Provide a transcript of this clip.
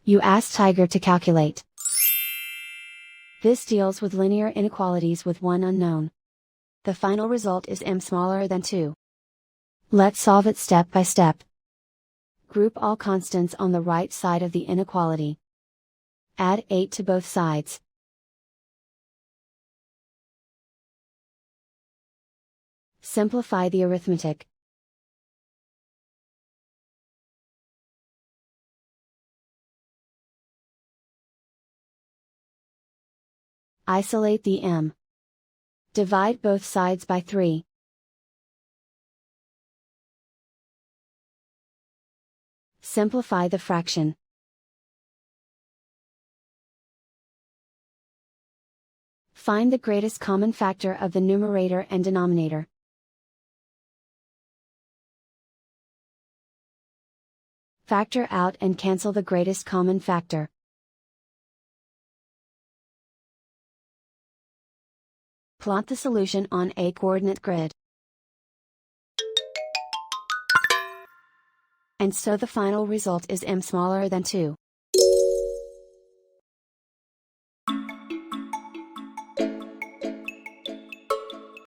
You ask Tiger to calculate. This deals with linear inequalities with one unknown. The final result is m smaller than 2. Let's solve it step by step. Group all constants on the right side of the inequality. Add 8 to both sides. Simplify the arithmetic. Isolate the m. Divide both sides by 3. Simplify the fraction. Find the greatest common factor of the numerator and denominator. Factor out and cancel the greatest common factor. Plot the solution on a coordinate grid. And so the final result is m smaller than 2.